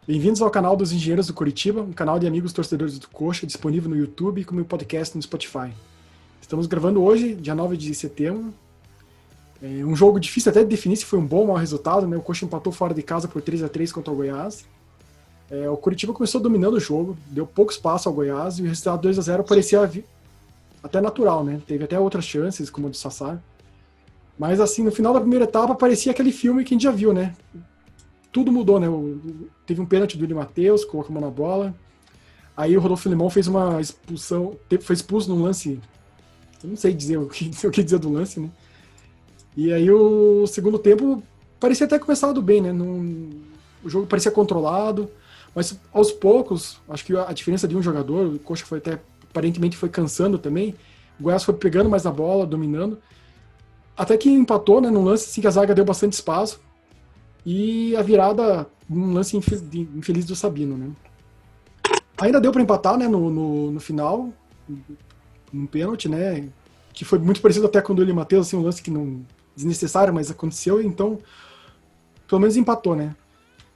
Bem-vindos ao canal dos Engenheiros do Curitiba, um canal de amigos torcedores do Coxa, disponível no YouTube e como podcast no Spotify. Estamos gravando hoje, dia 9 de setembro. Um jogo difícil até de definir se foi um bom ou mau resultado, né? O Coxa empatou fora de casa por 3-3 contra o Goiás. O Curitiba começou dominando o jogo, deu pouco espaço ao Goiás e o resultado 2-0 parecia até natural, né? Teve até outras chances, como a do Sassá. Mas assim, no final da primeira etapa parecia aquele filme que a gente já viu, né? Tudo mudou, né? Teve um pênalti do William Matheus, colocou a mão na bola. Aí o Rodolfo Limão fez uma expulsão, foi expulso num lance. Eu não sei dizer o que dizer do lance, né? E aí o segundo tempo parecia até começado bem, né? O jogo parecia controlado, mas aos poucos, acho que a diferença de um jogador, o Coxa foi até aparentemente foi cansando também. O Goiás foi pegando mais na bola, dominando. Até que empatou, né? Num lance assim, que a zaga deu bastante espaço. E a virada, um lance infeliz do Sabino, né? Ainda deu para empatar, né, no final, um pênalti, né, que foi muito parecido até com o do William Matheus, assim, um lance que não desnecessário, mas aconteceu, então pelo menos empatou, né.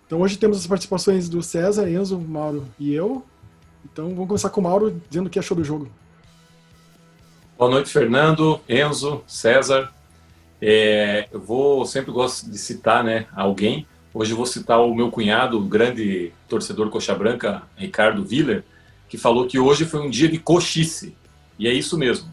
Então hoje temos as participações do César, Enzo, Mauro e eu. Então vamos começar com o Mauro dizendo o que achou do jogo. Boa noite, Fernando, Enzo, César. Eu sempre gosto de citar, né, alguém. Hoje eu vou citar o meu cunhado, o grande torcedor coxa branca, Ricardo Viller, que falou que hoje foi um dia de coxice. E é isso mesmo.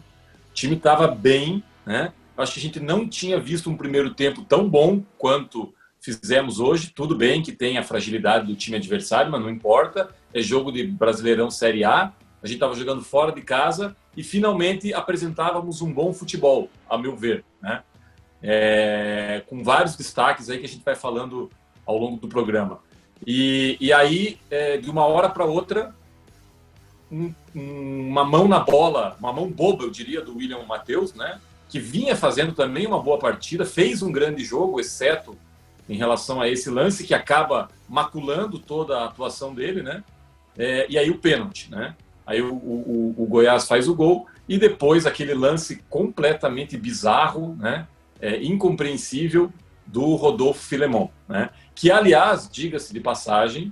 O time estava bem, né? Acho que a gente não tinha visto um primeiro tempo tão bom quanto fizemos hoje. Tudo bem que tem a fragilidade do time adversário, mas não importa. É jogo de Brasileirão Série A. A gente estava jogando fora de casa e finalmente apresentávamos um bom futebol, a meu ver, né? Com vários destaques aí que a gente vai falando ao longo do programa. E aí, de uma hora para outra, uma mão na bola, uma mão boba, eu diria, do William Matheus, né? Que vinha fazendo também uma boa partida, fez um grande jogo, exceto em relação a esse lance que acaba maculando toda a atuação dele, né? E aí o pênalti, né? Aí o Goiás faz o gol e depois aquele lance completamente bizarro, né? Incompreensível do Rodolfo Filemon, né? Que, aliás, diga-se de passagem,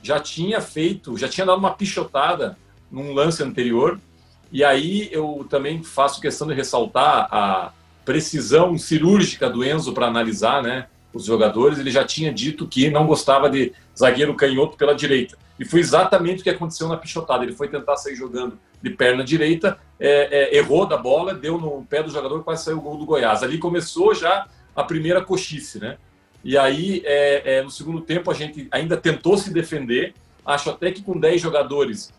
já tinha dado uma pichotada num lance anterior, e aí eu também faço questão de ressaltar a precisão cirúrgica do Enzo para analisar, né, os jogadores. Ele já tinha dito que não gostava de zagueiro canhoto pela direita, e foi exatamente o que aconteceu na pichotada. Ele foi tentar sair jogando de perna direita, errou da bola, deu no pé do jogador, quase saiu o gol do Goiás. Ali começou já a primeira coxice, né? E aí, no segundo tempo, a gente ainda tentou se defender. Acho até que com 10 jogadores,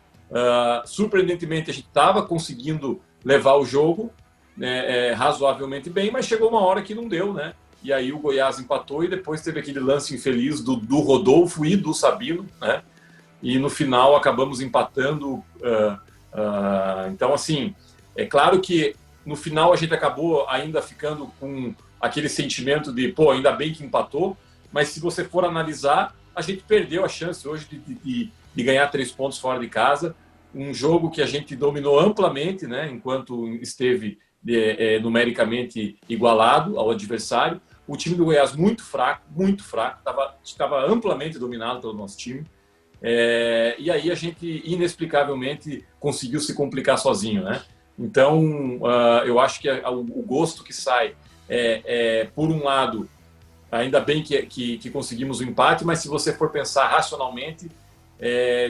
surpreendentemente, a gente estava conseguindo levar o jogo, né, razoavelmente bem, mas chegou uma hora que não deu, né? E aí o Goiás empatou e depois teve aquele lance infeliz do Rodolfo e do Sabino, né? E no final acabamos empatando. Então, assim, é claro que no final a gente acabou ainda ficando com aquele sentimento de, pô, ainda bem que empatou, mas se você for analisar, a gente perdeu a chance hoje de ganhar 3 pontos fora de casa, um jogo que a gente dominou amplamente, né, enquanto esteve numericamente igualado ao adversário. O time do Goiás muito fraco, estava amplamente dominado pelo nosso time. E aí a gente inexplicavelmente conseguiu se complicar sozinho, né? Então eu acho que o gosto que sai por um lado, ainda bem que conseguimos o empate, mas se você for pensar racionalmente,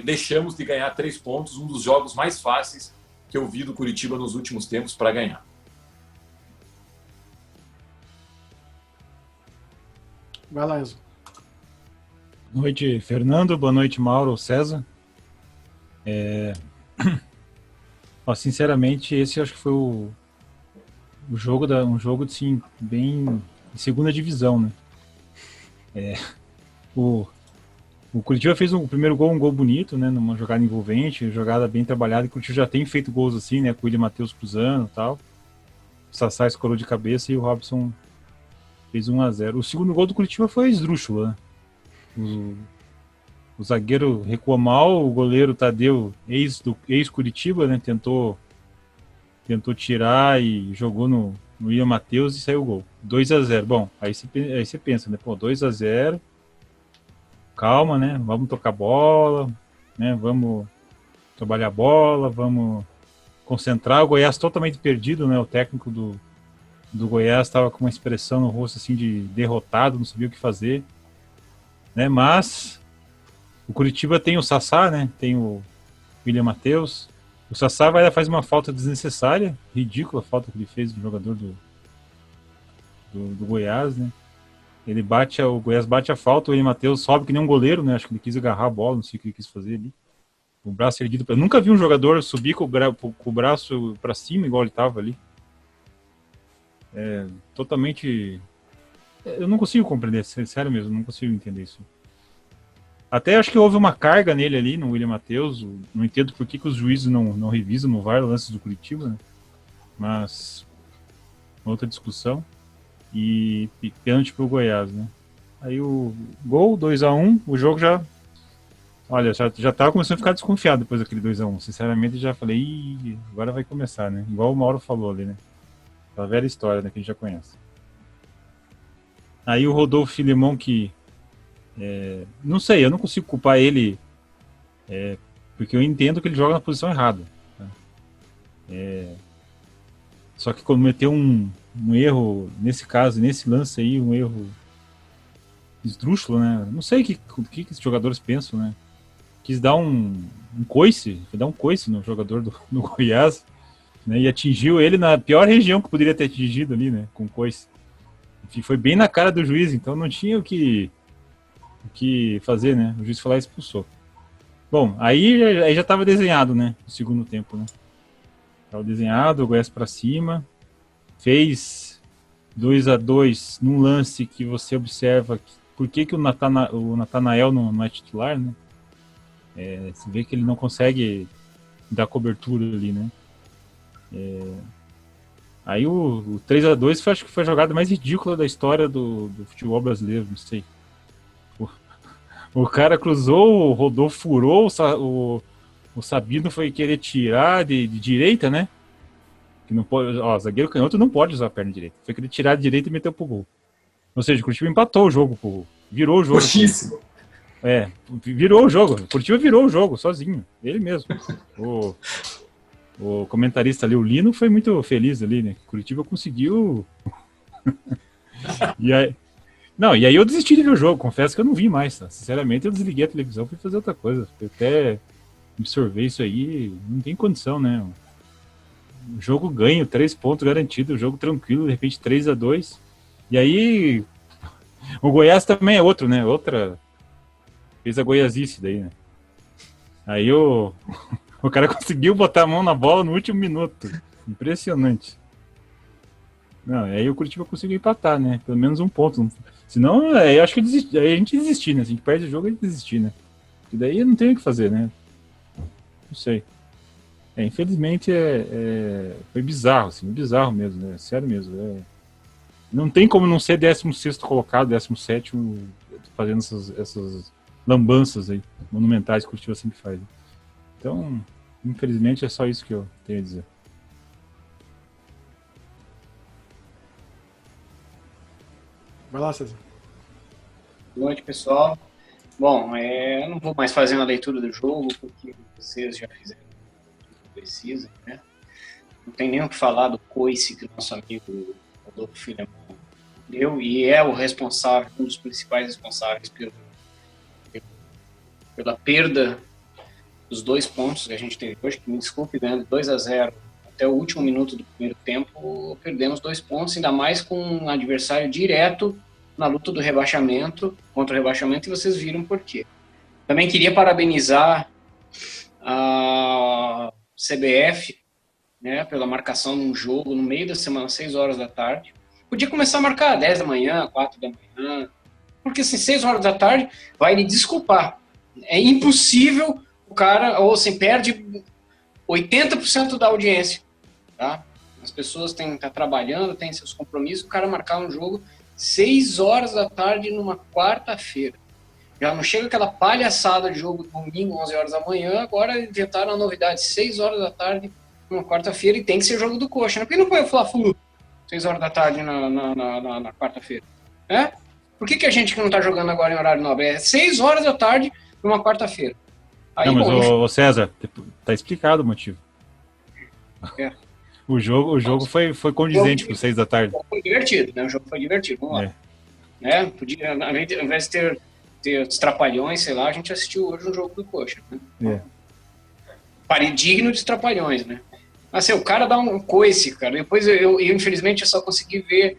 deixamos de ganhar 3 pontos, um dos jogos mais fáceis que eu vi do Curitiba nos últimos tempos para ganhar. Vai lá, Enzo. Boa noite, Fernando. Boa noite, Mauro, César. Sinceramente, esse acho que foi um jogo assim, bem de segunda divisão, né? O, o Curitiba fez o primeiro gol, um gol bonito, né? Numa jogada envolvente, jogada bem trabalhada. O Curitiba já tem feito gols assim, né? Com o William Matheus cruzando e tal. O Sassá escorou de cabeça e o Robson fez 1-0. O segundo gol do Curitiba foi esdrúxulo, né? O zagueiro recuou mal, o goleiro Tadeu, ex-Curitiba, né? Tentou tirar e jogou no William Matheus e saiu o gol. 2-0. Bom, aí você pensa, né? Pô, 2-0. calma, né? Vamos tocar bola, né? Vamos trabalhar a bola, vamos concentrar. O Goiás totalmente perdido, né? O técnico do Goiás estava com uma expressão no rosto assim de derrotado, não sabia o que fazer, né? Mas o Curitiba tem o Sassá, né? Tem o William Matheus. O Sassá vai lá, faz uma falta desnecessária, ridícula a falta que ele fez no jogador do Goiás, né? O Goiás bate a falta, o William Matheus sobe que nem um goleiro, né? Acho que ele quis agarrar a bola, não sei o que ele quis fazer ali. O braço erguido. Eu nunca vi um jogador subir com o braço para cima igual ele tava ali. Totalmente. Eu não consigo compreender, sério mesmo, não consigo entender isso. Até acho que houve uma carga nele ali, no William Matheus. Não entendo por que os juízes não revisam no VAR lances do Curitiba, né? Mas outra discussão. E pênalti pro Goiás, né? Aí o gol, 2-1, o jogo já... Olha, já tava começando a ficar desconfiado depois daquele 2-1. Sinceramente, já falei, ih, agora vai começar, né? Igual o Mauro falou ali, né? Aquela velha história, né, que a gente já conhece. Aí o Rodolfo Filemon, que... não sei, eu não consigo culpar ele, porque eu entendo que ele joga na posição errada. Tá? Só que cometeu um erro, nesse caso, nesse lance aí, um erro esdrúxulo, né? Não sei o que esses jogadores pensam, né? Quis dar um coice, no jogador do Goiás, né? E atingiu ele na pior região que poderia ter atingido ali, né? Com coice. Enfim, foi bem na cara do juiz, então não tinha o que fazer, né? O juiz foi lá e expulsou. Bom, aí já estava desenhado, né? O segundo tempo, né? Estava desenhado, o Goiás para cima, fez 2-2 num lance que você observa por que o Natanael não é titular, né? Você vê que ele não consegue dar cobertura ali, né? Aí o 3-2 acho que foi a jogada mais ridícula da história do futebol brasileiro, não sei. O cara cruzou, o Rodolfo furou, o Sabino foi querer tirar de direita, né? Que não pode, zagueiro canhoto não pode usar a perna direita. Foi querer tirar de direita e meteu pro gol. Ou seja, o Curitiba empatou o jogo, virou o jogo. Puxíssimo. Virou o jogo. O Curitiba virou o jogo sozinho, ele mesmo. O comentarista ali, o Lino, foi muito feliz ali, né? O Curitiba conseguiu. E aí eu desisti de ver o jogo, confesso que eu não vi mais, tá? Sinceramente, eu desliguei a televisão e fui fazer outra coisa. Eu até absorver isso aí, não tem condição, né? O jogo ganho, 3 pontos garantidos, o jogo tranquilo, de repente 3-2. E aí, o Goiás também é outro, né? Fez a goiazice daí, né? Aí o cara conseguiu botar a mão na bola no último minuto. Impressionante. Não, aí o Curitiba conseguiu empatar, né? Pelo menos um ponto. Senão, eu acho que aí a gente desistir, né? Se a gente perde o jogo, a gente desistir, né? Porque daí não tem o que fazer, né? Não sei. Infelizmente foi bizarro, assim, bizarro mesmo, né? Sério mesmo. Não tem como não ser 16º colocado, 17º, fazendo essas lambanças aí, monumentais que o Curitiba sempre faz. Então, infelizmente é só isso que eu tenho a dizer. Vai lá, César. Boa noite, pessoal. Bom, eu não vou mais fazer uma leitura do jogo, porque vocês já fizeram o que precisam, né? Não tem nem o que falar do coice que o nosso amigo Rodolfo Filemon deu, e é o responsável, um dos principais responsáveis pela perda dos 2 pontos que a gente teve hoje, que me desculpe, ganhando 2-0 até o último minuto do primeiro tempo, perdemos 2 pontos, ainda mais com um adversário direto na luta do rebaixamento, contra o rebaixamento, e vocês viram por quê. Também queria parabenizar a CBF, né, pela marcação de um jogo no meio da semana, 6 horas da tarde. Podia começar a marcar 10 da manhã, 4 da manhã, porque assim, 6 horas da tarde vai lhe desculpar. É impossível o cara, ou assim, perde 80% da audiência, tá? As pessoas têm que estar trabalhando, têm seus compromissos, o cara marcar um jogo 6 horas da tarde numa quarta-feira. Já não chega aquela palhaçada de jogo domingo, 11 horas da manhã, agora inventaram a novidade, 6 horas da tarde numa quarta-feira, e tem que ser jogo do Coxa, né? Por que não foi o Fla-Flu 6 horas da tarde na quarta-feira? Por que a gente que não tá jogando agora em horário nobre? É 6 horas da tarde numa quarta-feira. Aí, Não, mas bom, ô César, tá explicado o motivo. É. O jogo foi condizente com 6 da tarde. foi divertido, né? O jogo foi divertido, vamos lá. É. Né? Podia, ao invés de ter os trapalhões, sei lá, a gente assistiu hoje um jogo do Coxa. Né? Digno de trapalhões, né? Mas assim, o cara dá um coice, cara. Depois eu infelizmente eu só consegui ver.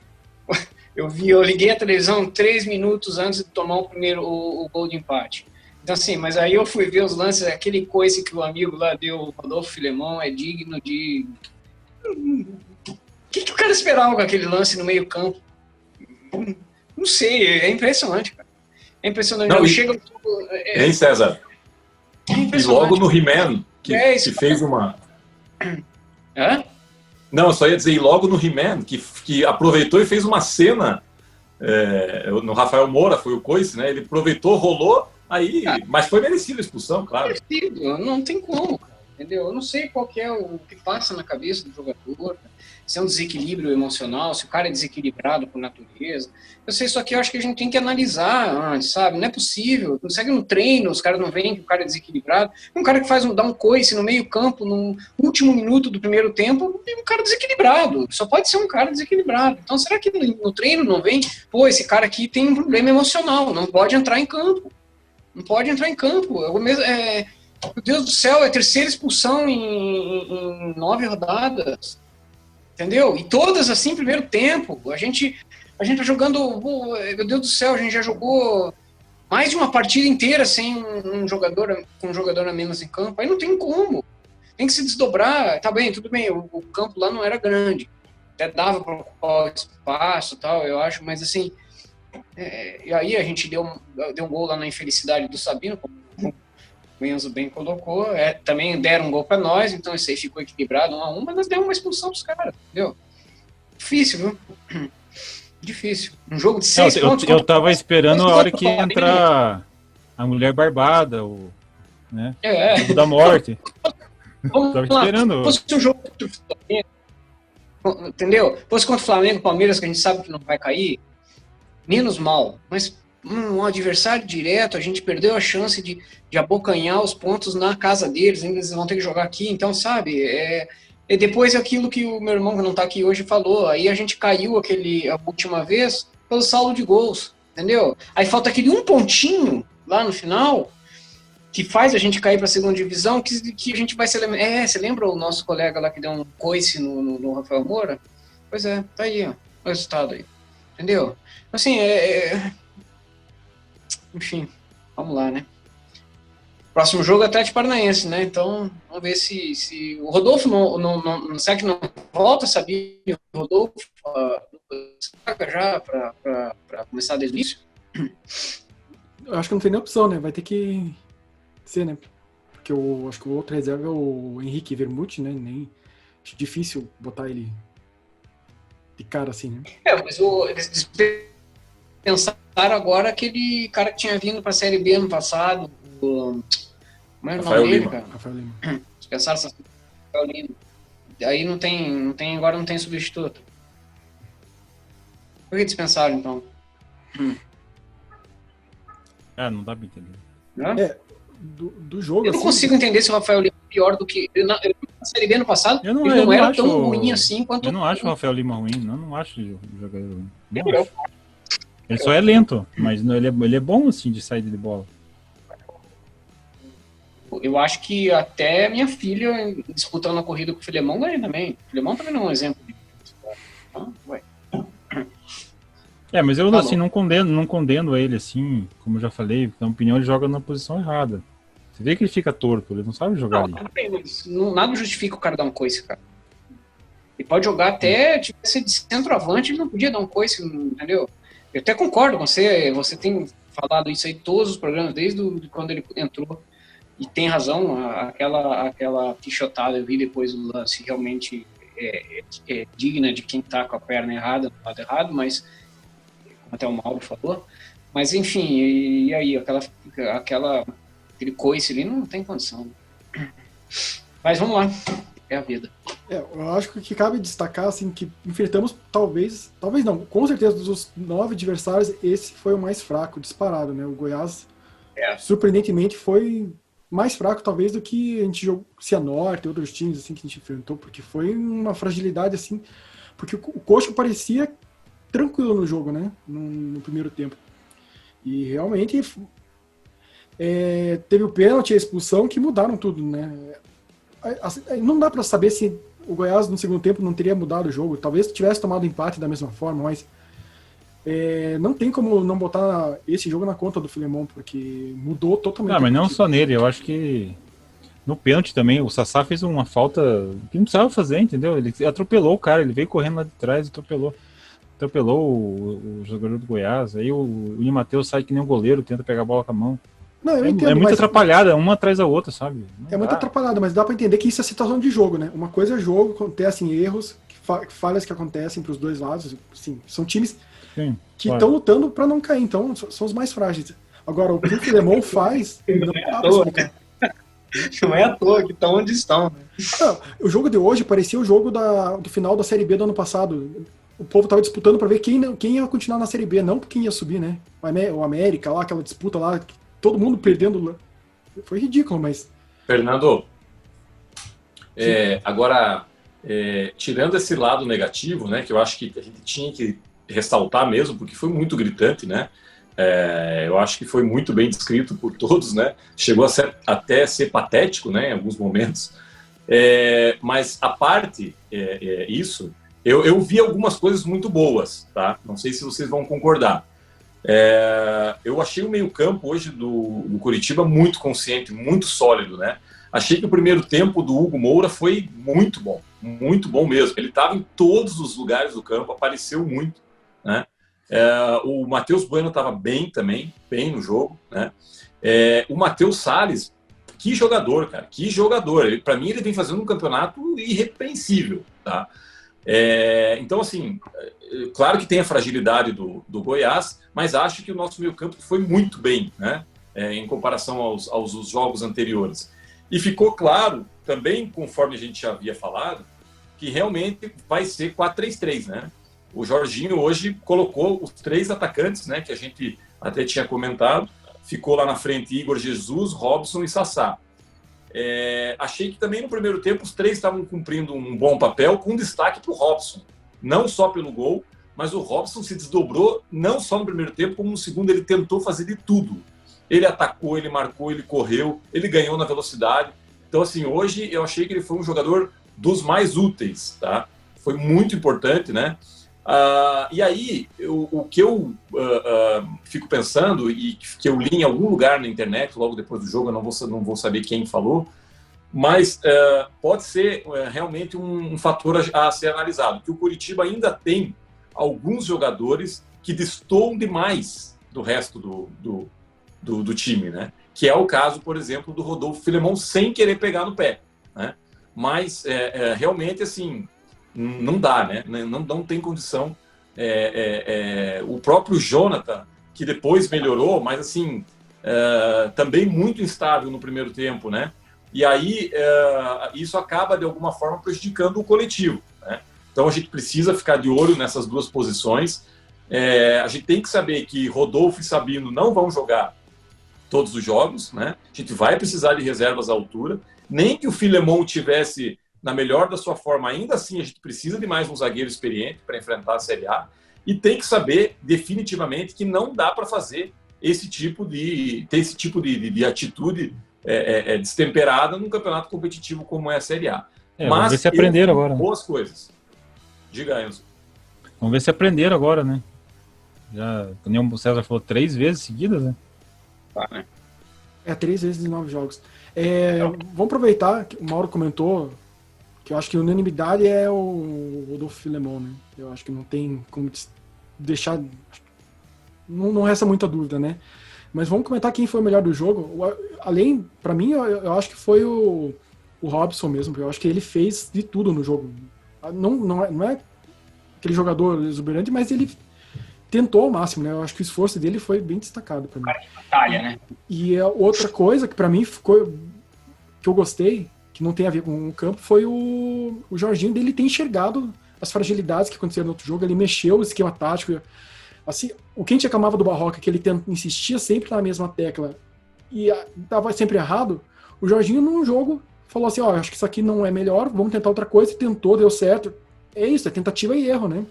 Eu liguei a televisão 3 minutos antes de tomar o gol de empate. Então assim, mas aí eu fui ver os lances, aquele coice que o amigo lá deu, o Rodolfo Filemon, é digno de... O que o cara esperava com aquele lance no meio campo? Não sei, é impressionante, cara. É impressionante. Não, Hein, César? E logo no He-Man, que fez uma... Hã? Não, eu só ia dizer, e logo no He-Man, que aproveitou e fez uma cena, no Rafael Moura, foi o coice, né? Ele aproveitou, rolou, aí, mas foi merecido a expulsão, claro. Não tem como, cara, entendeu? Eu não sei qual que é o que passa na cabeça do jogador, se é um desequilíbrio emocional, se o cara é desequilibrado por natureza. Eu sei, só que eu acho que a gente tem que analisar antes, sabe? Não é possível. Não segue no treino, os caras não veem que o cara é desequilibrado. Um cara que dá um coice no meio campo, no último minuto do primeiro tempo, é um cara desequilibrado. Só pode ser um cara desequilibrado. Então, será que no treino não vem? Pô, esse cara aqui tem um problema emocional, não pode entrar em campo. Não pode entrar em campo. Meu Deus do céu, é a terceira expulsão em 9 rodadas. Entendeu? E todas assim, primeiro tempo. A gente tá jogando. Meu Deus do céu, a gente já jogou mais de uma partida inteira sem um jogador a menos em campo. Aí não tem como. Tem que se desdobrar. Tá bem, tudo bem. O campo lá não era grande. Até dava para ocupar o espaço e tal, eu acho, mas assim. E aí a gente deu um gol lá na infelicidade do Sabino, como o Enzo bem colocou. Também deram um gol para nós, então isso aí ficou equilibrado 1-1, mas nós demos uma expulsão dos caras, entendeu? Difícil, viu? Difícil. Um jogo de 6 pontos. Eu tava esperando a hora que ia entrar a mulher barbada, né? O jogo da morte. Tava esperando. Fosse um jogo contra o Flamengo, entendeu? Fosse contra o Flamengo, Palmeiras, que a gente sabe que não vai cair, menos mal, mas um adversário direto, a gente perdeu a chance de abocanhar os pontos na casa deles, ainda eles vão ter que jogar aqui, então, sabe, depois aquilo que o meu irmão, que não tá aqui hoje, falou, aí a gente caiu a última vez pelo saldo de gols, entendeu? Aí falta aquele um pontinho lá no final, que faz a gente cair para a segunda divisão, que a gente vai se lembrar. Você lembra o nosso colega lá que deu um coice no Rafael Moura? Pois é, tá aí, ó, o resultado aí, entendeu? Assim, enfim, vamos lá, né? Próximo jogo é Atlético Paranaense, né? Então, vamos ver se o Rodolfo não será que não volta, sabia? O Rodolfo já para começar desde o início? Eu acho que não tem nem opção, né? Vai ter que ser, né? Porque eu acho que o outro reserva é o Henrique Vermute, né? Acho difícil botar ele de cara assim, né? Mas eles pensaram agora aquele cara que tinha vindo para a Série B ano passado, como era o nome dele, cara? Rafael Lima. Eles pensaram assim, Rafael Lima. Aí agora não tem substituto. Por que eles pensaram, então? Não dá pra entender. Do jogo, eu não consigo entender se o Rafael Lima é pior do que... Na Série B ano passado, ele não era tão ruim assim quanto... Eu não acho o Rafael Lima ruim, não acho o jogador ruim. Não acho. Ele só é lento, mas ele é bom assim de saída de bola. Eu acho que até minha filha, disputando a corrida com o Filemão, ganha também. O Filemão também não é um exemplo de... Mas eu assim, não condeno ele assim, como eu já falei, na opinião ele joga na posição errada. Você vê que ele fica torto, ele não sabe jogar ali. Nada justifica o cara dar um coice, cara. Ele pode jogar até tivesse de centroavante, ele não podia dar um coice, entendeu? Eu até concordo com você, você tem falado isso aí em todos os programas, desde quando ele entrou, e tem razão, aquela pichotada eu vi depois do lance realmente é digna de quem tá com a perna errada, no lado errado, mas, como até o Mauro falou, mas enfim, e aí, aquele coice ali não tem condição. Mas vamos lá. É a vida. Eu acho que cabe destacar, assim, que enfrentamos talvez não, com certeza dos 9 adversários, esse foi o mais fraco, disparado, né? O Goiás, surpreendentemente, foi mais fraco talvez do que a gente jogou Cianorte e outros times assim que a gente enfrentou, porque foi uma fragilidade assim, porque o Coxa parecia tranquilo no jogo, né? No primeiro tempo. E realmente teve o pênalti e a expulsão que mudaram tudo, né? Não dá para saber se o Goiás no segundo tempo não teria mudado o jogo. Talvez tivesse tomado empate da mesma forma, mas não tem como não botar esse jogo na conta do Filemon, porque mudou totalmente. Mas não só nele, eu acho que no pênalti também, o Sassá fez uma falta que não precisava fazer, entendeu? Ele atropelou o cara, ele veio correndo lá de trás e atropelou o jogador do Goiás. Aí o William Matheus sai que nem um goleiro, tenta pegar a bola com a mão. Não, eu entendo, muito atrapalhada, uma atrás da outra, sabe? Muito atrapalhada, mas dá pra entender que isso é situação de jogo, né? Uma coisa é jogo, acontecem erros, falhas que acontecem pros dois lados, sim, são times que estão lutando pra não cair, então são os mais frágeis. Agora, o que o Filemon faz... Não é à toa que estão onde estão. Não, o jogo de hoje parecia o jogo do final da Série B do ano passado. O povo tava disputando pra ver quem ia continuar na Série B, não quem ia subir, né? O América lá, aquela disputa lá, todo mundo perdendo. Foi ridículo, mas... Fernando, agora, tirando esse lado negativo, né, que eu acho que a gente tinha que ressaltar mesmo, porque foi muito gritante, né? Eu acho que foi muito bem descrito por todos, né? Chegou até ser patético, né, em alguns momentos. Mas a parte isso, eu vi algumas coisas muito boas, tá? Não sei se vocês vão concordar. Eu achei o meio-campo hoje do Coritiba muito consciente, muito sólido, né? Achei que o primeiro tempo do Hugo Moura foi muito bom mesmo. Ele estava em todos os lugares do campo, apareceu muito, né? O Matheus Bueno estava bem também, bem no jogo, né? O Matheus Salles, que jogador, cara, que jogador. Para mim, ele vem fazendo um campeonato irrepreensível, tá? Então, assim, claro que tem a fragilidade do Goiás, mas acho que o nosso meio-campo foi muito bem, né? Em comparação aos jogos anteriores. E ficou claro, também, conforme a gente já havia falado, que realmente vai ser 4-3-3, né? O Jorginho hoje colocou os 3 atacantes, né, que a gente até tinha comentado. Ficou lá na frente Igor Jesus, Robson e Sassá. Achei que também no primeiro tempo os 3 estavam cumprindo um bom papel, com destaque para o Robson. Não só pelo gol, mas o Robson se desdobrou não só no primeiro tempo, como no segundo ele tentou fazer de tudo. Ele atacou, ele marcou, ele correu, ele ganhou na velocidade. Então, assim, hoje eu achei que ele foi um jogador dos mais úteis, tá? Foi muito importante, né? E aí, o que eu fico pensando, e que eu li em algum lugar na internet, logo depois do jogo, eu não vou saber quem falou, mas pode ser realmente um fator a ser analisado, que o Coritiba ainda tem alguns jogadores que destoam demais do resto do time, né? Que é o caso, por exemplo, do Rodolfo Filemon, sem querer pegar no pé, né? Mas realmente, assim, não dá, né? Não tem condição. O próprio Jonathan, que depois melhorou, mas assim, também muito instável no primeiro tempo, né? E aí isso acaba, de alguma forma, prejudicando o coletivo, né? Então a gente precisa ficar de olho nessas duas posições. A gente tem que saber que Rodolfo e Sabino não vão jogar todos os jogos, né? A gente vai precisar de reservas à altura. Nem que o Filemon tivesse na melhor da sua forma, ainda assim a gente precisa de mais um zagueiro experiente para enfrentar a Série A, e tem que saber definitivamente que não dá para fazer ter esse tipo de atitude destemperada num campeonato competitivo como é a Série A. Mas vamos ver se aprenderam agora. Boas coisas. Diga, Enzo. Vamos ver se aprenderam agora, né? Já, como o César falou, 3 vezes seguidas, né? 3 vezes em 9 jogos. Vamos aproveitar que o Mauro comentou que eu acho que a unanimidade é o Rodolfo Filemon, né? Eu acho que não tem como deixar... Não resta muita dúvida, né? Mas vamos comentar quem foi o melhor do jogo. Além, para mim, eu acho que foi o Robson mesmo, porque eu acho que ele fez de tudo no jogo. Não é aquele jogador exuberante, mas ele tentou ao máximo, né? Eu acho que o esforço dele foi bem destacado para mim. Cara de batalha, né? E outra coisa que para mim ficou... que eu gostei, que não tem a ver com o campo, foi o Jorginho dele ter enxergado as fragilidades que aconteceram no outro jogo, ele mexeu o esquema tático. Assim, o que a gente reclamava do Barroca, que ele insistia sempre na mesma tecla e estava sempre errado, o Jorginho num jogo falou assim, acho que isso aqui não é melhor, vamos tentar outra coisa, tentou, deu certo. É isso, é tentativa e erro, né?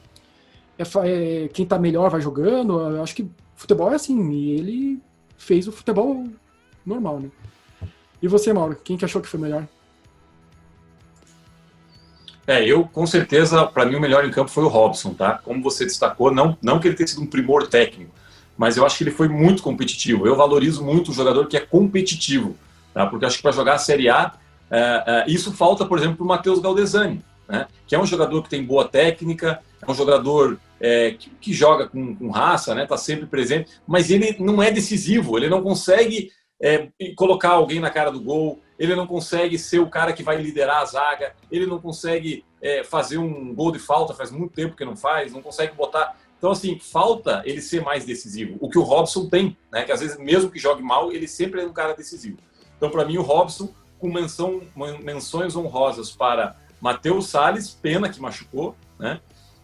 Quem tá melhor vai jogando, eu acho que futebol é assim, e ele fez o futebol normal, né? E você, Mauro, quem que achou que foi melhor? Eu, com certeza, para mim, o melhor em campo foi o Robson, tá? Como você destacou, não que ele tenha sido um primor técnico, mas eu acho que ele foi muito competitivo. Eu valorizo muito o jogador que é competitivo, tá? Porque acho que para jogar a Série A, isso falta, por exemplo, para o Matheus Galdesani, né? Que é um jogador que tem boa técnica, é um jogador que joga com raça, né? Tá sempre presente, mas ele não é decisivo, ele não consegue colocar alguém na cara do gol, ele não consegue ser o cara que vai liderar a zaga, ele não consegue fazer um gol de falta, faz muito tempo que não faz, não consegue botar. Então, assim, falta ele ser mais decisivo. O que o Robson tem, né? Que às vezes, mesmo que jogue mal, ele sempre é um cara decisivo. Então, para mim, o Robson, com menções honrosas para Matheus Salles, pena que machucou, né?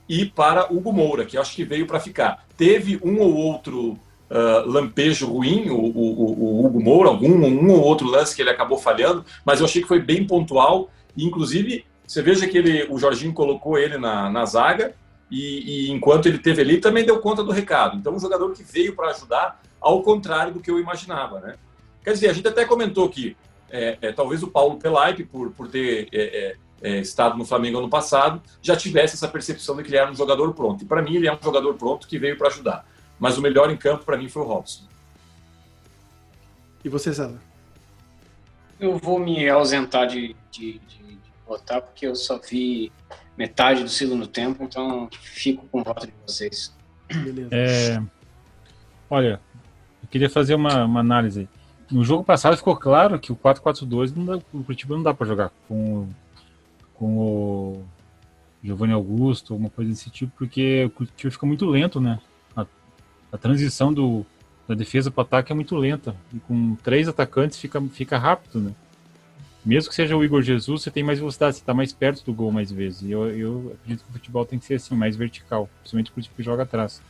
E para Hugo Moura, que eu acho que veio para ficar. Teve um ou outro lampejo ruim, o Hugo Moura, um ou outro lance que ele acabou falhando, mas eu achei que foi bem pontual. E, inclusive, você veja que o Jorginho colocou ele na zaga e enquanto ele esteve ali, também deu conta do recado. Então, um jogador que veio para ajudar, ao contrário do que eu imaginava, né? Quer dizer, a gente até comentou que talvez o Paulo Pelaipe, por ter estado no Flamengo ano passado, já tivesse essa percepção de que ele era um jogador pronto. E para mim, ele é um jogador pronto que veio para ajudar. Mas o melhor em campo, para mim, foi o Robson. E você, César? Eu vou me ausentar de votar, porque eu só vi metade do segundo tempo, então fico com o voto de vocês. Beleza. Olha, eu queria fazer uma análise. No jogo passado ficou claro que o 4-4-2 o Curitiba não dá para jogar com o Giovanni Augusto, alguma coisa desse tipo, porque o Curitiba fica muito lento, né? A transição da defesa para o ataque é muito lenta. E com 3 atacantes fica rápido, né? Mesmo que seja o Igor Jesus, você tem mais velocidade, você está mais perto do gol mais vezes. E eu acredito que o futebol tem que ser assim, mais vertical, principalmente o Curitiba que joga atrás.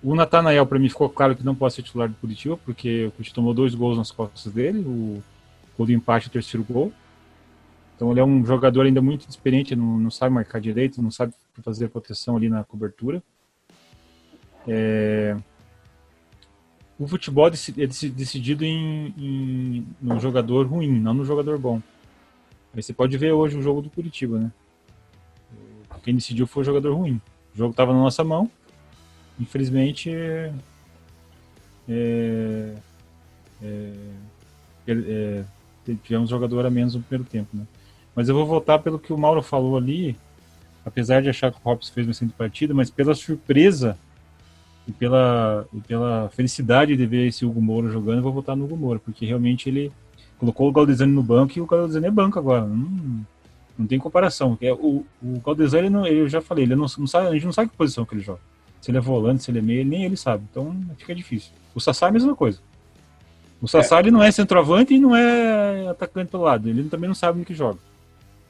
O Natanael, para mim, ficou claro que não pode ser titular do Curitiba, porque o Curitiba tomou 2 gols nas costas dele, o gol do empate e o terceiro gol. Então ele é um jogador ainda muito experiente, não sabe marcar direito, não sabe fazer a proteção ali na cobertura. O futebol é decidido no jogador ruim, não no jogador bom. Aí você pode ver hoje o jogo do Curitiba, né? Quem decidiu foi o jogador ruim. O jogo estava na nossa mão. Infelizmente, tivemos um jogador a menos no primeiro tempo, né? Mas eu vou voltar pelo que o Mauro falou ali, apesar de achar que o Robson fez uma excelente partida, mas pela surpresa e pela felicidade de ver esse Hugo Moura jogando, eu vou votar no Hugo Moura, porque realmente ele colocou o Galdesani no banco e o Galdesani é banco agora. Não tem comparação. O Galdesani, eu já falei, ele não sabe, a gente não sabe que posição que ele joga. Se ele é volante, se ele é meio, nem ele sabe. Então fica difícil. O Sassá é a mesma coisa. O Sassá ele não é centroavante e não é atacante pelo lado. Ele também não sabe no que joga.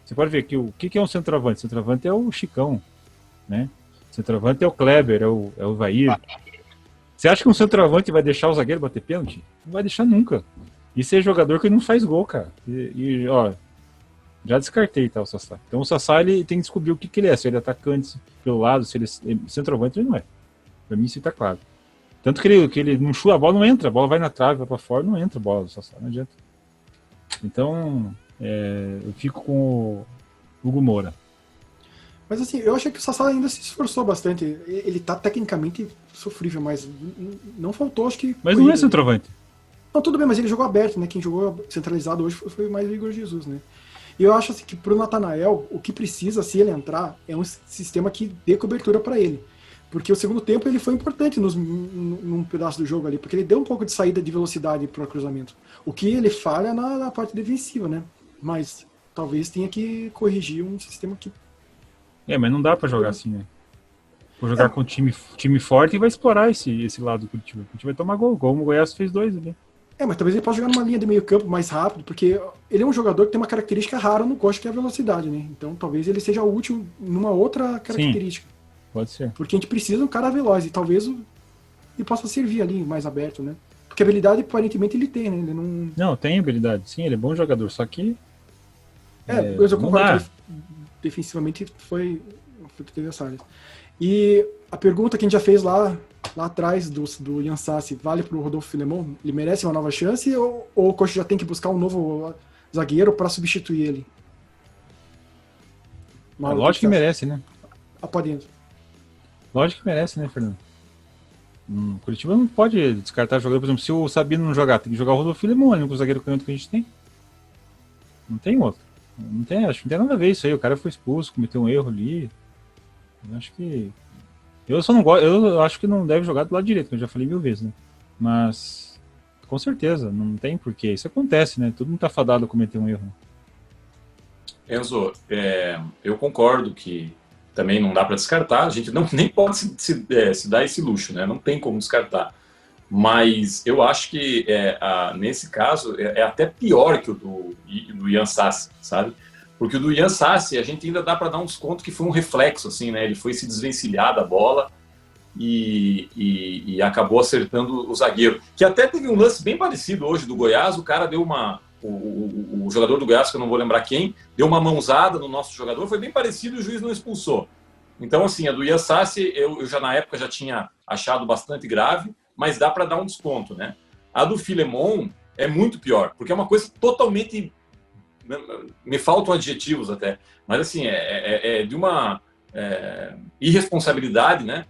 Você pode ver que o que é um centroavante? Centroavante é o Chicão, né? Centroavante é o Kleber, é o Vair. Você acha que um centroavante vai deixar o zagueiro bater pênalti? Não vai deixar nunca. Isso é jogador que não faz gol, cara. Ó, já descartei, tá, o Sassá. Então o Sassá ele tem que descobrir o que ele é. Se ele é atacante pelo lado, se ele é centroavante, ele não é. Pra mim isso tá claro. Tanto que ele não chuta, a bola não entra, a bola vai na trave, vai pra fora, não entra a bola do Sassá, não adianta. Então, eu fico com o Hugo Moura. Mas assim, eu achei que o Sassá ainda se esforçou bastante. Ele tá tecnicamente sofrível, mas não faltou, acho que... Mas não é centroavante. Não, tudo bem, mas ele jogou aberto, né? Quem jogou centralizado hoje foi mais o Igor Jesus, né? E eu acho assim, que pro Natanael, o que precisa, se ele entrar, é um sistema que dê cobertura para ele. Porque o segundo tempo ele foi importante num pedaço do jogo ali, porque ele deu um pouco de saída de velocidade pro cruzamento. O que ele falha na parte defensiva, né? Mas talvez tenha que corrigir um sistema que... Mas não dá pra jogar assim, né? Vou jogar com time forte e vai explorar esse lado do Curitiba. A gente vai tomar gol, como o Goiás fez 2 ali. Mas talvez ele possa jogar numa linha de meio campo mais rápido, porque ele é um jogador que tem uma característica rara no Coxa, que é a velocidade, né? Então talvez ele seja útil numa outra característica. Sim, pode ser. Porque a gente precisa de um cara veloz, e talvez ele possa servir ali, mais aberto, né? Porque habilidade, aparentemente, ele tem, né? Ele não... Não, tem habilidade, sim, ele é bom jogador, só que... Mas eu não concordo dá. que ele, defensivamente teve essa área. E a pergunta que a gente já fez lá atrás do Ian Sassi, vale pro Rodolfo Filemon? Ele merece uma nova chance ou o Coxa já tem que buscar um novo zagueiro para substituir ele? Mauro, Lógico que você acha? merece, né? Pode ir. Lógico que merece, né, Fernando? Curitiba não pode descartar jogador. Por exemplo, se o Sabino não jogar, tem que jogar o Rodolfo Filemon, é o único zagueiro canhoto que a gente tem. Não tem outro. Acho que não tem nada a ver isso aí. O cara foi expulso, cometeu um erro ali. Eu acho que... Eu só não gosto... Eu acho que não deve jogar do lado direito, que eu já falei 1000 vezes, né? Mas... Com certeza, não tem porquê. Isso acontece, né? Todo mundo tá fadado a cometer um erro. Enzo, eu concordo que também não dá para descartar. A gente nem pode se dar esse luxo, né? Não tem como descartar. Mas eu acho que nesse caso é até pior que o do Ian Sassi, sabe? Porque o do Ian Sassi a gente ainda dá para dar um desconto que foi um reflexo, assim, né? Ele foi se desvencilhar da bola e acabou acertando o zagueiro. Que até teve um lance bem parecido hoje do Goiás. O cara deu o jogador do Goiás, que eu não vou lembrar quem, deu uma mãozada no nosso jogador. Foi bem parecido e o juiz não expulsou. Então, assim, a do Ian Sassi eu já na época já tinha achado bastante grave, mas dá para dar um desconto, né? A do Filemon é muito pior, porque é uma coisa totalmente... Me faltam adjetivos até, mas assim, é de uma irresponsabilidade, né?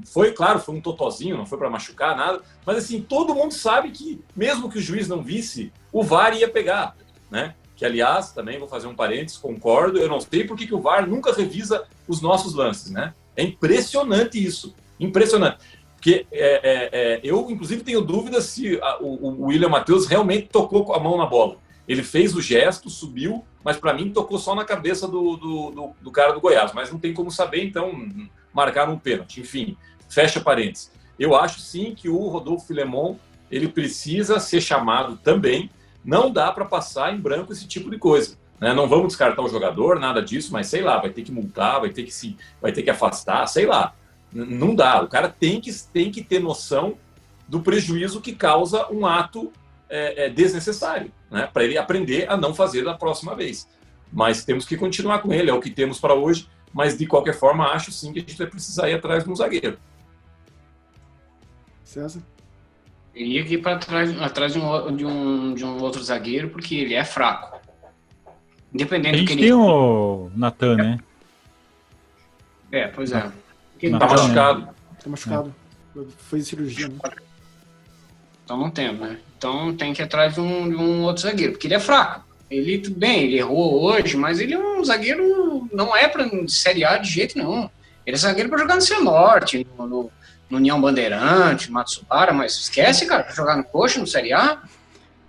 Foi um totozinho, não foi para machucar nada, mas assim, todo mundo sabe que, mesmo que o juiz não visse, o VAR ia pegar, né? Que, aliás, também vou fazer um parênteses, concordo, eu não sei por que o VAR nunca revisa os nossos lances, né? É impressionante isso, impressionante. Porque eu, inclusive, tenho dúvidas se o William Matheus realmente tocou a mão na bola. Ele fez o gesto, subiu, mas para mim tocou só na cabeça do cara do Goiás. Mas não tem como saber, então marcaram um pênalti. Enfim, fecha parênteses. Eu acho sim que o Rodolfo Filemon ele precisa ser chamado também. Não dá para passar em branco esse tipo de coisa, né? Não vamos descartar o jogador, nada disso, mas sei lá, vai ter que multar, vai ter que afastar, sei lá. Não dá. O cara tem que ter noção do prejuízo que causa um ato desnecessário, né? Para ele aprender a não fazer da próxima vez. Mas temos que continuar com ele, é o que temos para hoje, mas de qualquer forma acho sim que a gente vai precisar ir atrás de um zagueiro. César? Ele ia ir para atrás de um outro zagueiro, porque ele é fraco. Independente A do que gente ele... tem o Natan, né? Pois é. Tá machucado. Tá machucado. Fez cirurgia, né? Então não temos, né? Então tem que ir atrás de um outro zagueiro, porque ele é fraco. Ele, tudo bem, ele errou hoje, mas ele é um zagueiro, não é para Série A de jeito nenhum. Ele é zagueiro para jogar no Cianorte, no União Bandeirante, no Matsubara, mas esquece, cara, pra jogar no Coxa, no Série A.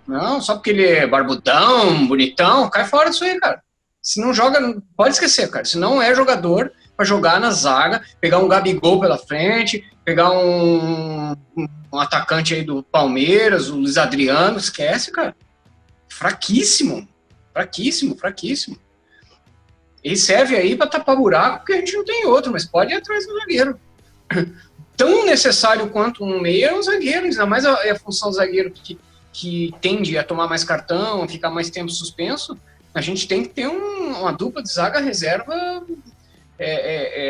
Não, só porque ele é barbudão, bonitão, cai fora disso aí, cara. Se não joga, pode esquecer, cara. Se não é jogador para jogar na zaga, pegar um Gabigol pela frente, pegar um atacante aí do Palmeiras, o Luiz Adriano, esquece, cara. Fraquíssimo. Ele serve aí para tapar buraco, porque a gente não tem outro, mas pode ir atrás do zagueiro. Tão necessário quanto um meia é um zagueiro, ainda mais a função do zagueiro que tende a tomar mais cartão, a ficar mais tempo suspenso. A gente tem que ter uma dupla de zaga reserva,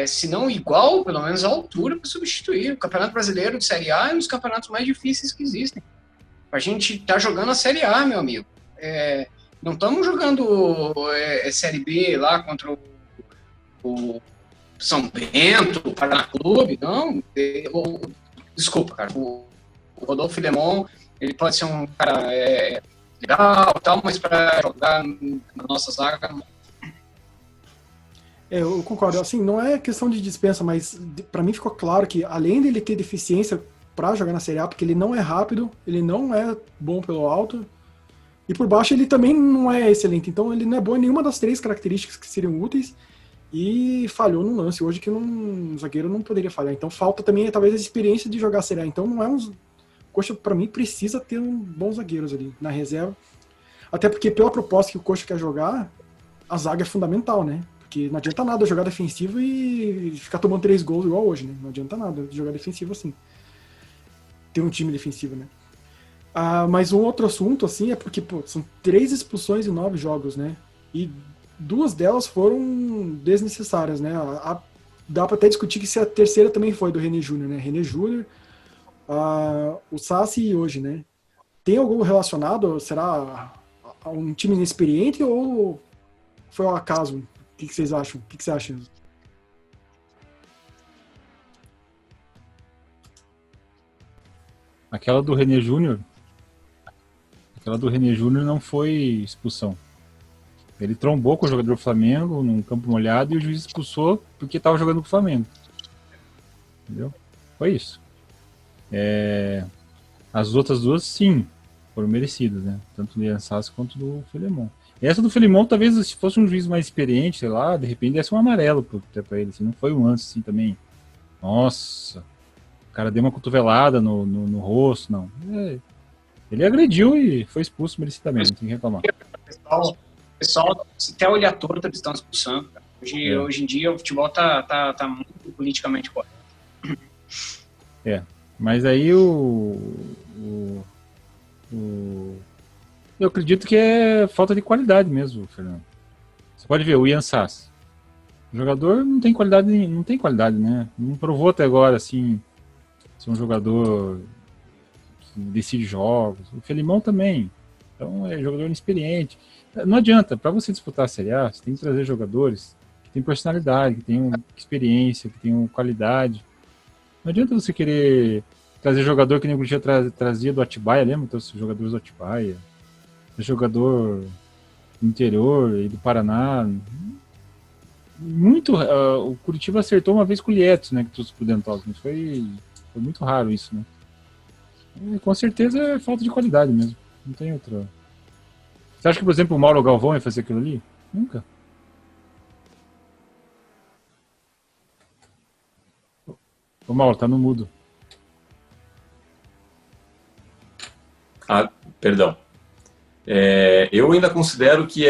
se não igual, pelo menos à altura, para substituir. O Campeonato Brasileiro de Série A é um dos campeonatos mais difíceis que existem. A gente tá jogando a Série A, meu amigo. Não estamos jogando Série B lá contra o São Bento, o Paraná Clube, não. Desculpa, cara. O Rodolfo Filemon, ele pode ser um cara legal, tal, mas para jogar na nossa zaga... Eu concordo. Assim, não é questão de dispensa, mas para mim ficou claro que, além dele ter deficiência para jogar na Série A, porque ele não é rápido, ele não é bom pelo alto, e por baixo ele também não é excelente. Então ele não é bom em nenhuma das 3 características que seriam úteis, e falhou num lance hoje que um zagueiro não poderia falhar. Então falta também, talvez, a experiência de jogar a Série A. Então não é Coxa, para mim, precisa ter bons zagueiros ali na reserva. Até porque, pela proposta que o Coxa quer jogar, a zaga é fundamental, né? Porque não adianta nada jogar defensivo e ficar tomando 3 gols igual hoje, né? Não adianta nada jogar defensivo assim. Ter um time defensivo, né? Mas um outro assunto, assim, é porque, pô, são 3 expulsões em 9 jogos, né? E 2 delas foram desnecessárias, né? Dá pra até discutir que se a terceira também foi do René Júnior, né? René Júnior, o Sassi e hoje, né? Tem algum relacionado? Será a um time inexperiente ou foi um acaso? O que vocês acham? O que você acha? Aquela do René Júnior não foi expulsão. Ele trombou com o jogador do Flamengo num campo molhado e o juiz expulsou porque estava jogando com o Flamengo. Entendeu? Foi isso. As outras 2, sim, foram merecidas, né? Tanto do Ian Sassi quanto do Filemon. Essa do Filemon, talvez, se fosse um juiz mais experiente, sei lá, de repente desse um amarelo pra ele. Assim, não foi um lance assim também. Nossa, o cara deu uma cotovelada no rosto, não. Ele agrediu e foi expulso merecidamente, não tem que reclamar. O pessoal, até olhar torto, eles estão expulsando. Cara. Hoje em dia o futebol tá muito politicamente correto. Mas aí eu acredito que é falta de qualidade mesmo, Fernando. Você pode ver, o Ian Sassi. O jogador não tem qualidade, né? Não provou até agora, assim, ser um jogador que decide jogos. O Felimão também. Então é jogador inexperiente. Não adianta, para você disputar a Série A, você tem que trazer jogadores que têm personalidade, que tenham experiência, que tenham qualidade. Não adianta você querer trazer jogador que nem o Curitiba trazia do Atibaia, lembra? Então, os jogadores do Atibaia, jogador do interior e do Paraná. O Curitiba acertou uma vez com o Lietzson, né? Que todos por dentro, mas foi muito raro isso, né? E, com certeza é falta de qualidade mesmo. Não tem outra. Você acha que, por exemplo, o Mauro Galvão ia fazer aquilo ali? Nunca. Ô Mauro, tá no mudo. Perdão. Eu ainda considero que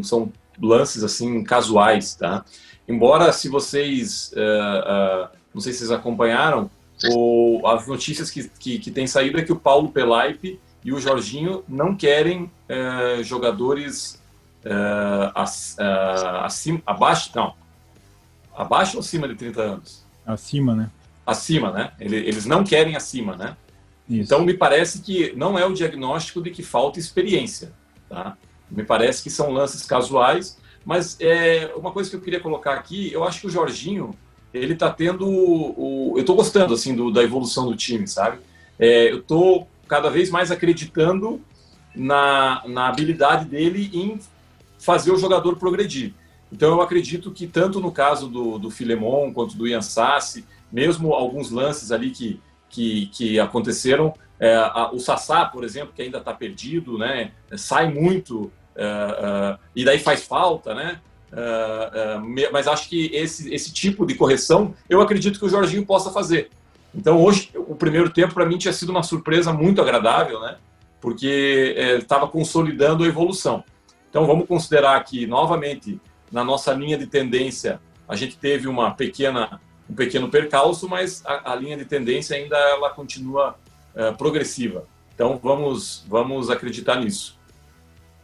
são lances assim casuais, tá? Embora, se vocês, não sei se vocês acompanharam, as notícias que tem saído é que o Paulo Pelaipe e o Jorginho não querem jogadores abaixo ou acima de 30 anos? Acima, né? Acima, né? Eles não querem acima, né? Isso. Então, me parece que não é o diagnóstico de que falta experiência, tá? Me parece que são lances casuais, mas uma coisa que eu queria colocar aqui, eu acho que o Jorginho, ele tá tendo eu tô gostando, assim, da evolução do time, sabe? Eu tô cada vez mais acreditando na habilidade dele em fazer o jogador progredir. Então, eu acredito que tanto no caso do Filemon quanto do Ian Sassi, mesmo alguns lances ali que aconteceram, o Sassá, por exemplo, que ainda está perdido, né? Sai muito e daí faz falta, né? Mas acho que esse tipo de correção, eu acredito que o Jorginho possa fazer. Então, hoje, o primeiro tempo, para mim, tinha sido uma surpresa muito agradável, né? Porque estava consolidando a evolução. Então, vamos considerar que, novamente, na nossa linha de tendência, a gente teve um pequeno percalço, mas a linha de tendência ainda ela continua progressiva. Então, vamos acreditar nisso.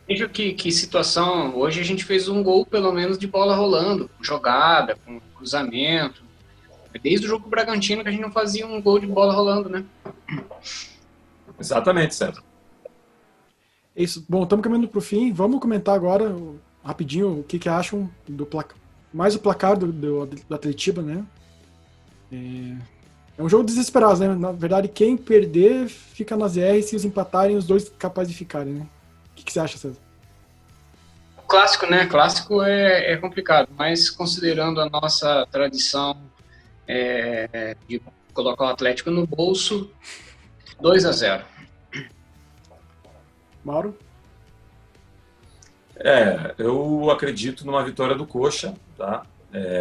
Veja que situação. Hoje a gente fez um gol, pelo menos, de bola rolando, com jogada, com cruzamento. Desde o jogo do Bragantino que a gente não fazia um gol de bola rolando, né? Exatamente, César. Isso. Bom, estamos caminhando para o fim. Vamos comentar agora, rapidinho, o que acham do placar. Mais o placar do Atletiba, né? É um jogo desesperado, né? Na verdade, quem perder fica na ZR, se os empatarem, os dois capazes de ficarem, né? O que você acha, César? Clássico, né? Clássico é complicado, mas considerando a nossa tradição de colocar o Atlético no bolso, 2-0. Mauro? Eu acredito numa vitória do Coxa, tá?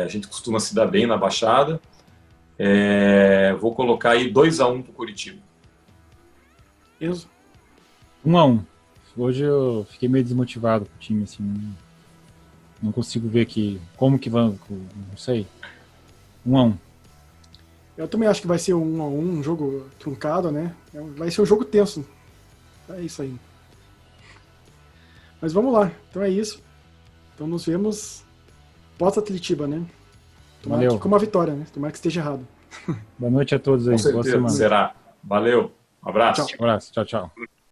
A gente costuma se dar bem na Baixada. Vou colocar aí 2-1 pro Curitiba. Enzo? 1-1. Hoje eu fiquei meio desmotivado com o time, assim. Não consigo ver aqui como que vão. Não sei. 1-1. Eu também acho que vai ser 1-1, um jogo truncado, né? Vai ser um jogo tenso. É isso aí. Mas vamos lá. Então é isso. Então nos vemos pós-Atletiba, né? Tomara Valeu. que com uma vitória, né? Tomara que esteja errado. Boa noite a todos aí. Com Boa certeza, semana. será. Valeu. Um abraço. Tchau. Um abraço. Tchau, tchau.